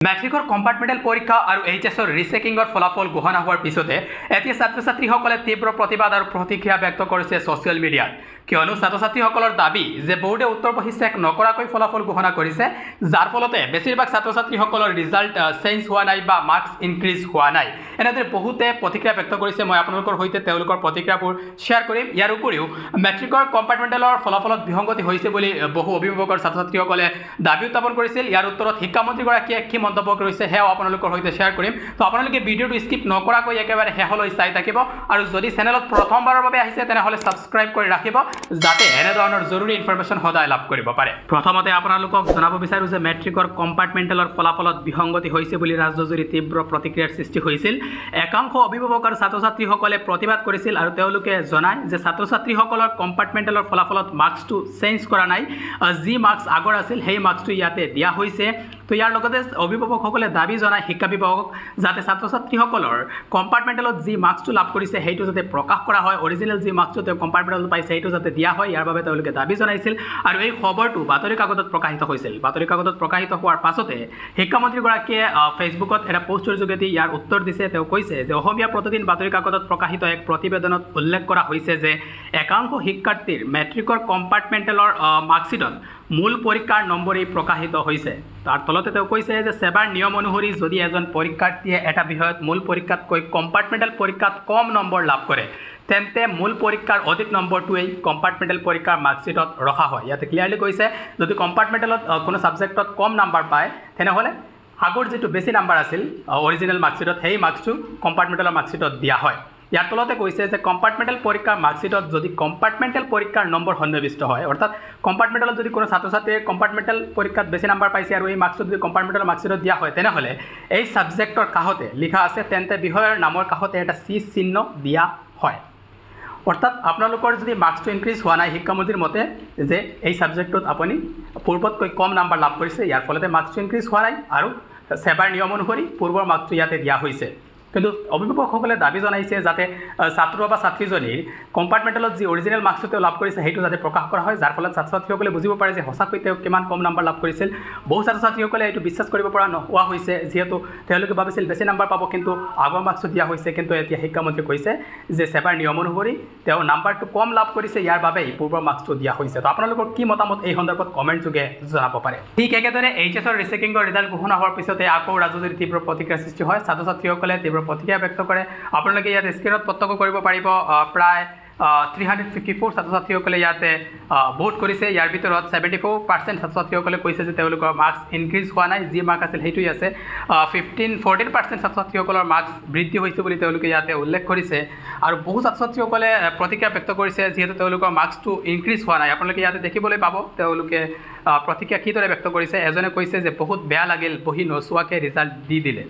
মেট্ৰিকৰ কম্পাৰ্টমেণ্টেল পৰীক্ষা আৰু এইচএছৰ ৰিচেকিঙৰ ফলাফল ঘোষণা হোৱাৰ পিছতে এতিয়া ছাত্ৰ ছাত্ৰীসকলে তীব্ৰ প্ৰতিবাদ আৰু প্ৰতিক্ৰিয়া ব্যক্ত কৰিছে ছ'চিয়েল মিডিয়াত কিয়নো ছাত্ৰ ছাত্ৰীসকলৰ দাবী যে বোৰ্ডে উত্তৰ বহি চেক নকৰাকৈ ফলাফল ঘোষণা কৰিছে যাৰ ফলতে বেছিভাগ ছাত্ৰ ছাত্ৰীসকলৰ ৰিজাল্ট চেঞ্জ হোৱা নাই বা মাৰ্কছ ইনক্ৰিজ হোৱা নাই এনেদৰে বহুতে প্ৰতিক্ৰিয়া ব্যক্ত কৰিছে মই আপোনালোকৰ সৈতে তেওঁলোকৰ প্ৰতিক্ৰিয়াবোৰ শ্বেয়াৰ কৰিম ইয়াৰ উপৰিও মেট্ৰিকৰ কম্পাৰ্টমেণ্টেলৰ ফলাফলত বিসংগতি হৈছে বুলি বহু অভিভাৱকৰ ছাত্ৰ ছাত্ৰীসকলে দাবী উত্থাপন কৰিছিল ইয়াৰ উত্তৰত শিক্ষামন্ত্ৰীগৰাকীয়ে কি মন্তব্য কৰিছে সেয়াও আপোনালোকৰ সৈতে শ্বেয়াৰ কৰিম তো আপোনালোকে ভিডিঅ'টো স্কিপ নকৰাকৈ একেবাৰে শেষলৈ চাই থাকিব আৰু যদি চেনেলত প্ৰথমবাৰৰ বাবে আহিছে তেনেহ'লে ছাবস্ক্ৰাইব কৰি ৰাখিব যাতে এনেধৰণৰ জৰুৰী ইনফৰমেশ্যন সদায় লাভ কৰিব পাৰে প্ৰথমতে আপোনালোকক জনাব বিচাৰোঁ যে মেট্ৰিকৰ কম্পাৰ্টমেণ্টেলৰ ফলাফলত বিসংগতি হৈছে বুলি ৰাজ্যজুৰি তীব্ৰ প্ৰতিক্ৰিয়াৰ সৃষ্টি হৈছিল একাংশ অভিভাৱক আৰু ছাত্ৰ ছাত্ৰীসকলে প্ৰতিবাদ কৰিছিল আৰু তেওঁলোকে জনায় যে ছাত্ৰ ছাত্ৰীসকলৰ কম্পাৰ্টমেণ্টেলৰ ফলাফলত মাৰ্কছটো চেঞ্জ কৰা নাই যি মাৰ্কছ আগৰ আছিল সেই মাৰ্কছটো ইয়াতে দিয়া হৈছে তো ইয়াৰ লগতে অভিভাৱকসকলে দাবী জনায় শিক্ষা বিভাগক যাতে ছাত্ৰ ছাত্ৰীসকলৰ কম্পাৰ্টমেণ্টেলত যি মাৰ্কছটো লাভ কৰিছে সেইটো যাতে প্ৰকাশ কৰা হয় অৰিজিনেল যি মাৰ্কছটো তেওঁ কম্পাৰ্টমেণ্টেলত পাইছে সেইটো যাতে দিয়া হয় ইয়াৰ বাবে তেওঁলোকে দাবী জনাইছিল আৰু এই খবৰটো বাতৰি কাকতত প্ৰকাশিত হৈছিল বাতৰি কাকতত প্ৰকাশিত হোৱাৰ পাছতে শিক্ষামন্ত্ৰীগৰাকীয়ে ফেচবুকত এটা পোষ্টৰ যোগেদি ইয়াৰ উত্তৰ দিছে তেওঁ কৈছে যে অসমীয়া প্ৰতিদিন বাতৰি কাকতত প্ৰকাশিত এক প্ৰতিবেদনত উল্লেখ কৰা হৈছে যে একাংশ শিক্ষাৰ্থীৰ মেট্ৰিকৰ কম্পাৰ্টমেণ্টেলৰ মাৰ্কশ্বিটত মূল পৰীক্ষাৰ নম্বৰেই প্ৰকাশিত হৈছে তাৰ তলতে তেওঁ কৈছে যে সেৱাৰ নিয়ম অনুসৰি যদি এজন পৰীক্ষাৰ্থীয়ে এটা বিষয়ত মূল পৰীক্ষাতকৈ কম্পাৰ্টমেণ্টেল পৰীক্ষাত কম নম্বৰ লাভ কৰে তেন্তে মূল পৰীক্ষাৰ অধিক নম্বৰটোৱেই কম্পাৰ্টমেণ্টেল পৰীক্ষাৰ মাৰ্কশ্বিটত ৰখা হয় ইয়াতে ক্লিয়াৰলি কৈছে যদি কম্পাৰ্টমেণ্টেলত কোনো ছাবজেক্টত কম নাম্বাৰ পায় তেনেহ'লে আগৰ যিটো বেছি নাম্বাৰ আছিল অৰিজিনেল মাৰ্কশ্বিটত সেই মাৰ্কছটো কম্পাৰ্টমেণ্টেলৰ মাৰ্কশ্বিটত দিয়া হয় ইয়াৰ তলতে কৈছে যে কম্পাৰ্টমেণ্টেল পৰীক্ষাৰ মাৰ্কশ্বিটত যদি কম্পাৰ্টমেণ্টেল পৰীক্ষাৰ নম্বৰ সন্নিৱিষ্ট হয় অৰ্থাৎ কম্পাৰ্টমেণ্টেলত যদি কোনো ছাত্ৰ ছাত্ৰীয়ে কম্পাৰ্টমেণ্টেল পৰীক্ষাত বেছি নাম্বাৰ পাইছে আৰু এই মাৰ্কছটো যদি কম্পাৰ্টমেণ্টেল মাৰ্কশ্বিটত দিয়া হয় তেনেহ'লে এই ছাবজেক্টৰ কাষতে লিখা আছে তেন্তে বিষয়ৰ নামৰ কাষতে এটা চি চিহ্ন দিয়া হয় অৰ্থাৎ আপোনালোকৰ যদি মাৰ্কছটো ইনক্ৰিজ হোৱা নাই শিক্ষামন্ত্ৰীৰ মতে যে এই ছাবজেক্টটোত আপুনি পূৰ্বতকৈ কম নাম্বাৰ লাভ কৰিছে ইয়াৰ ফলতে মাৰ্কছটো ইনক্ৰিজ হোৱা নাই আৰু সেৱাৰ নিয়ম অনুসৰি পূৰ্বৰ মাৰ্কছটো ইয়াতে দিয়া হৈছে কিন্তু অভিভাৱকসকলে দাবী জনাইছে যাতে ছাত্ৰ বা ছাত্ৰীজনীৰ কম্পাৰ্টমেণ্টেলত যি অৰিজিনেল মাৰ্কছটো তেওঁ লাভ কৰিছে সেইটো যাতে প্ৰকাশ কৰা হয় যাৰ ফলত ছাত্ৰ ছাত্ৰীসকলে বুজিব পাৰে যে সঁচাকৈ তেওঁ কিমান কম নাম্বাৰ লাভ কৰিছিল বহু ছাত্ৰ ছাত্ৰীসকলে এইটো বিশ্বাস কৰিব পৰা নোহোৱা হৈছে যিহেতু তেওঁলোকে ভাবিছিল বেছি নাম্বাৰ পাব কিন্তু আগৰ মাৰ্কছটো দিয়া হৈছে কিন্তু এতিয়া শিক্ষামন্ত্ৰীয়ে কৈছে যে সেৱাৰ নিয়ম অনুসৰি তেওঁ নাম্বাৰটো কম লাভ কৰিছে ইয়াৰ বাবেই পূৰ্বৰ মাৰ্কছটো দিয়া হৈছে তো আপোনালোকৰ কি মতামত এই সন্দৰ্ভত কমেণ্ট যোগে জনাব পাৰে ঠিক একেদৰে এইচএছৰ ৰিচেকিঙৰ ৰিজাল্ট ঘোষণা হোৱাৰ পিছতে আকৌ ৰাজ্যজুৰি তীব্ৰ প্ৰতিক্ৰিয়াৰ সৃষ্টি হয় ছাত্ৰ ছাত্ৰীসকলে তীব্ৰ প্ৰতিক্ৰিয়া ব্যক্ত কৰে আপোনালোকে ইয়াত স্ক্ৰীনত প্ৰত্যক্ষ কৰিব পাৰিব প্ৰায় 354 ছাত্ৰ ছাত্ৰীসকলে ইয়াতে ভোট কৰিছে ইয়াৰ ভিতৰত 74% ছাত্ৰ ছাত্ৰীসকলে কৈছে যে তেওঁলোকৰ মাৰ্কছ ইনক্ৰিজ হোৱা নাই যি মাৰ্ক আছিল সেইটোৱেই আছে 14% ছাত্ৰ ছাত্ৰীসকলৰ মাৰ্কছ বৃদ্ধি হৈছে বুলি তেওঁলোকে ইয়াতে উল্লেখ কৰিছে আৰু বহু ছাত্ৰ ছাত্ৰীসকলে প্ৰতিক্ৰিয়া ব্যক্ত কৰিছে যিহেতু তেওঁলোকৰ মাৰ্কছটো ইনক্ৰিজ হোৱা নাই আপোনালোকে ইয়াতে দেখিবলৈ পাব তেওঁলোকে প্ৰতিক্ৰিয়া কিদৰে ব্যক্ত কৰিছে এজনে কৈছে যে বহুত বেয়া লাগিল বহি নচোৱাকৈ ৰিজাল্ট দি দিলে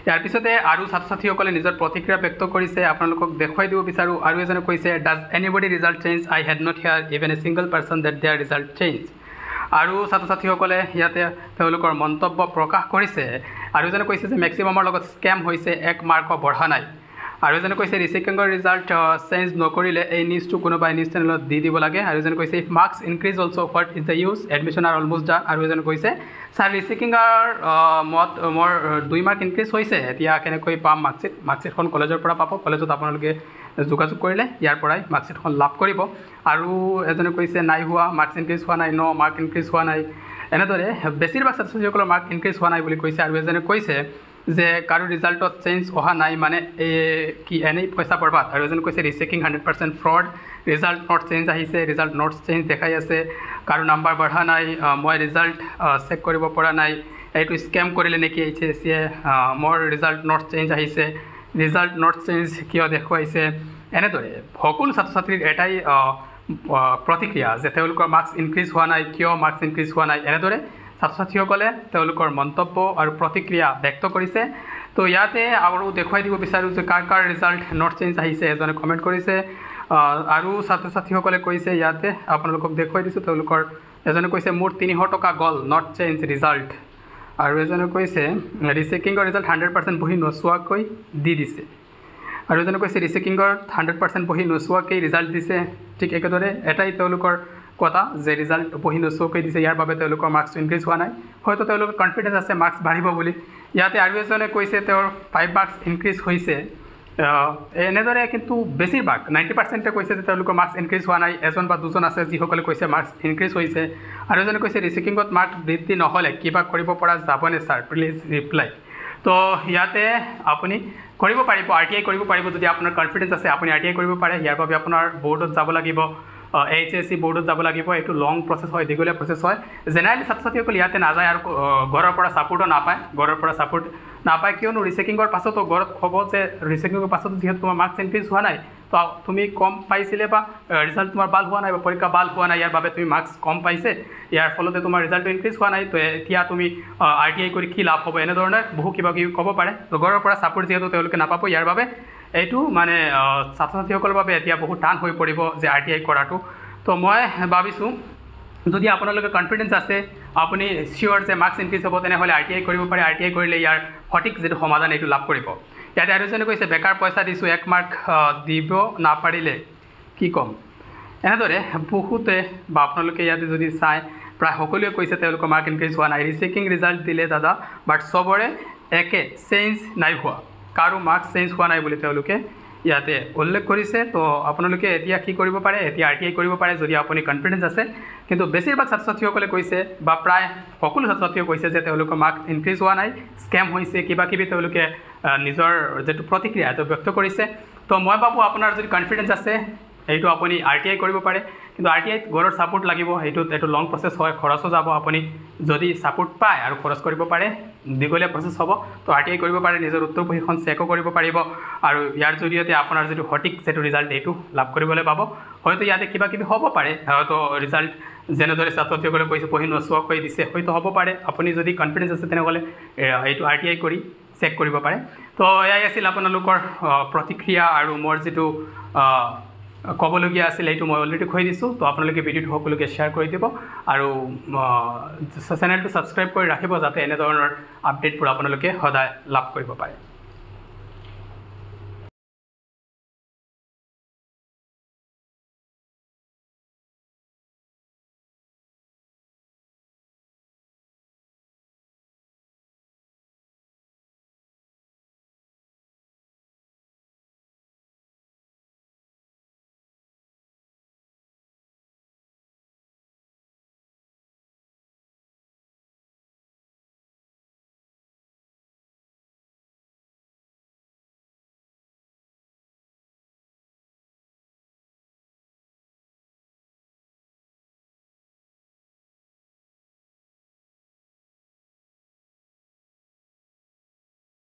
ইয়াৰ পিছতে আৰু ছাত্ৰ ছাত্ৰীসকলে নিজৰ প্ৰতিক্ৰিয়া ব্যক্ত কৰিছে আপোনালোকক দেখুৱাই দিব বিচাৰোঁ আৰু এজনে কৈছে does anybody result change I had not hear even a single person that their result change আৰু ছাত্ৰ ছাত্ৰীসকলে ইয়াতে তেওঁলোকৰ মন্তব্য প্ৰকাশ কৰিছে আৰু এজনে কৈছে যে মেক্সিমামৰ লগত স্কেম হৈছে এক মাৰ্কো বঢ়া নাই আৰু এজনে কৈছে ৰিচেকিঙৰ ৰিজাল্ট চেঞ্জ নকৰিলে এই নিউজটো কোনোবাই নিউজ চেনেলত দি দিব লাগে আৰু এজনে কৈছে if marks increase also' what is the use admission are almost done আৰু এজনে কৈছে ছাৰ ৰিচেকিঙৰ মোৰ 2 মাৰ্ক ইনক্ৰিজ হৈছে এতিয়া কেনেকৈ পাম মাৰ্কশ্বিটখন কলেজৰ পৰা পাব কলেজত আপোনালোকে যোগাযোগ কৰিলে ইয়াৰ পৰাই মাৰ্কশ্বিটখন লাভ কৰিব আৰু এজনে কৈছে নাই হোৱা মাৰ্কছ ইনক্ৰিজ হোৱা নাই মাৰ্ক ইনক্ৰিজ হোৱা নাই এনেদৰে বেছিভাগ ছাত্ৰ ছাত্ৰীসকলৰ মাৰ্ক ইনক্ৰিজ হোৱা নাই বুলি কৈছে আৰু এজনে কৈছে যে কাৰো ৰিজাল্টত চেঞ্জ অহা নাই মানে কি এনেই পইচা বৰবাদ আৰু এজনে কৈছে rechecking 100% fraud result not change আহিছে ৰিজাল্ট নট চেঞ্জ দেখাই আছে কাৰো নাম্বাৰ বঢ়া নাই মই ৰিজাল্ট চেক কৰিব পৰা নাই এইটো স্কেম কৰিলে নেকি এইচএছচিয়ে মোৰ ৰিজাল্ট নট চেঞ্জ আহিছে ৰিজাল্ট নট চেঞ্জ কিয় দেখুৱাইছে এনেদৰে সকলো ছাত্ৰ ছাত্ৰীৰ এটাই প্ৰতিক্ৰিয়া যে তেওঁলোকৰ মাৰ্কছ ইনক্ৰিজ হোৱা নাই কিয় মাৰ্কছ ইনক্ৰিজ হোৱা নাই এনেদৰে ছাত্ৰ ছাত্ৰীসকলে তেওঁলোকৰ মন্তব্য আৰু প্ৰতিক্ৰিয়া ব্যক্ত কৰিছে তো ইয়াতে আৰু দেখুৱাই দিব বিচাৰোঁ যে কাৰ ৰিজাল্ট নট চেঞ্জ আহিছে এজনে কমেণ্ট কৰিছে আৰু ছাত্ৰ ছাত্ৰীসকলে কৈছে ইয়াতে আপোনালোকক দেখুৱাই দিছোঁ তেওঁলোকৰ এজনে কৈছে মোৰ 300 টকা গ'ল নট চেঞ্জ ৰিজাল্ট আৰু এজনে কৈছে ৰিচেকিঙৰ ৰিজাল্ট 100% বহি নচোৱাকৈ দি দিছে আৰু এজনে কৈছে ৰিচেকিঙৰ 100% বহি নচোৱাকৈ ৰিজাল্ট দিছে ঠিক একেদৰে এটাই তেওঁলোকৰ কথা যে ৰিজাল্ট পঢ়ি নোচোৱাকৈ দিছে ইয়াৰ বাবে তেওঁলোকৰ মাৰ্কছ ইনক্ৰিজ হোৱা নাই হয়তো তেওঁলোকৰ কনফিডেঞ্চ আছে মাৰ্কছ বাঢ়িব বুলি ইয়াতে আৰু এজনে কৈছে তেওঁৰ 5 মাৰ্কছ ইনক্ৰিজ হৈছে এনেদৰে কিন্তু বেছিভাগ 90% কৈছে যে তেওঁলোকৰ মাৰ্কছ ইনক্ৰিজ হোৱা নাই এজন বা দুজন আছে যিসকলে কৈছে মাৰ্কছ ইনক্ৰিজ হৈছে আৰু এজনে কৈছে ৰিচেকিঙত মাৰ্ক বৃদ্ধি নহ'লে কিবা কৰিব পৰা যাবনে ছাৰ প্লিজ ৰিপ্লাই তো ইয়াতে আপুনি কৰিব পাৰিব RTI কৰিব পাৰিব যদি আপোনাৰ কনফিডেঞ্চ আছে আপুনি RTI কৰিব পাৰে ইয়াৰ বাবে আপোনাৰ বৰ্ডত যাব লাগিব HSC বৰ্ডত যাব লাগিব এইটো লং প্ৰচেছ হয় দীঘলীয়া প্ৰচেছ হয় জেনেৰেলি ছাত্ৰ ছাত্ৰীসকল ইয়াতে নাযায় আৰু ঘৰৰ পৰা ছাপোৰ্টো নাপায় কিয়নো ৰিচেকিঙৰ পাছতো ঘৰত ক'ব যে ৰিচেকিঙৰ পাছতো যিহেতু তোমাৰ মাৰ্কছ ইনক্ৰিজ হোৱা নাই তো তুমি কম পাইছিলে বা ৰিজাল্ট তোমাৰ ভাল হোৱা নাই বা পৰীক্ষা ভাল হোৱা নাই ইয়াৰ বাবে তুমি মাৰ্কছ কম পাইছে ইয়াৰ ফলতে তোমাৰ ৰিজাল্টটো ইনক্ৰিজ হোৱা নাই তো এতিয়া তুমি RTI কৰি কি লাভ হ'ব এনেধৰণে বহু কিবা কিবি ক'ব পাৰে তো ঘৰৰ পৰা ছাপোৰ্ট যিহেতু তেওঁলোকে নাপাব ইয়াৰ বাবে এইটো মানে ছাত্ৰ ছাত্ৰীসকলৰ বাবে এতিয়া বহুত টান হৈ পৰিব যে RTI কৰাটো তো মই ভাবিছোঁ যদি আপোনালোকে কনফিডেঞ্চ আছে আপুনি চিয়'ৰ যে মাৰ্কছ ইনক্ৰিজ হ'ব তেনেহ'লে RTI কৰিব পাৰে RTI কৰিলে ইয়াৰ সঠিক যিটো সমাধান এইটো লাভ কৰিব ইয়াতে আৰু এজনে কৈছে বেকাৰ পইচা দিছোঁ 1 মাৰ্ক দিব নাপাৰিলে কি ক'ম এনেদৰে বহুতে বা আপোনালোকে ইয়াতে যদি চায় প্ৰায় সকলোৱে কৈছে তেওঁলোকৰ মাৰ্ক ইনক্ৰিজ হোৱা নাই ৰিচেকিং ৰিজাল্ট দিলে দাদা বাট চবৰে একে চেঞ্জ নাই হোৱা কাৰো মাৰ্কছ চেঞ্জ হোৱা নাই বুলি তেওঁলোকে ইয়াতে উল্লেখ কৰিছে তো আপোনালোকে এতিয়া কি কৰিব পাৰে এতিয়া RTI কৰিব পাৰে যদি আপুনি কনফিডেঞ্চ আছে কিন্তু বেছিভাগ ছাত্ৰ ছাত্ৰীসকলে কৈছে বা প্ৰায় সকলো ছাত্ৰ ছাত্ৰীয়ে কৈছে যে তেওঁলোকৰ মাৰ্কছ ইনক্ৰিজ হোৱা নাই স্কেম হৈছে কিবা কিবি তেওঁলোকে নিজৰ যেটো প্ৰতিক্ৰিয়া এইটো ব্যক্ত কৰিছে তো মই ভাবোঁ আপোনাৰ যদি কনফিডেঞ্চ আছে এইটো আপুনি RTI কৰিব পাৰে কিন্তু RTI ঘৰৰ ছাপোৰ্ট লাগিব এইটো লং প্ৰচেছ হয় খৰচো যাব আপুনি যদি ছাপোৰ্ট পায় আৰু খৰচ কৰিব পাৰে দীঘলীয়া প্ৰচেছ হ'ব তো RTI কৰিব পাৰে নিজৰ উত্তৰ পৰীক্ষণ চেকো কৰিব পাৰিব আৰু ইয়াৰ জৰিয়তে আপোনাৰ যিটো সঠিক যেটো ৰিজাল্ট এইটো লাভ কৰিবলৈ পাব হয়তো ইয়াতে কিবা কিবি হ'ব পাৰে হয়তো ৰিজাল্ট যেনেদৰে ছাত্ৰ ছাত্ৰীসকলে কৈছে পঢ়ি নোচোৱাকৈ দিছে হয়তো হ'ব পাৰে আপুনি যদি কনফিডেঞ্চ আছে তেনেহ'লে এইটো RTI কৰি চেক কৰিব পাৰে তো এয়াই আছিল আপোনালোকৰ প্ৰতিক্ৰিয়া আৰু মোৰ যিটো ক'বলগীয়া আছিল এইটো মই অলৰেডি কৈ দিছোঁ তো আপোনালোকে ভিডিঅ'টো সকলোকে শ্বেয়াৰ কৰি দিব আৰু চেনেলটো ছাবস্ক্ৰাইব কৰি ৰাখিব যাতে এনেধৰণৰ আপডেটবোৰ আপোনালোকে সদায় লাভ কৰিব পাৰে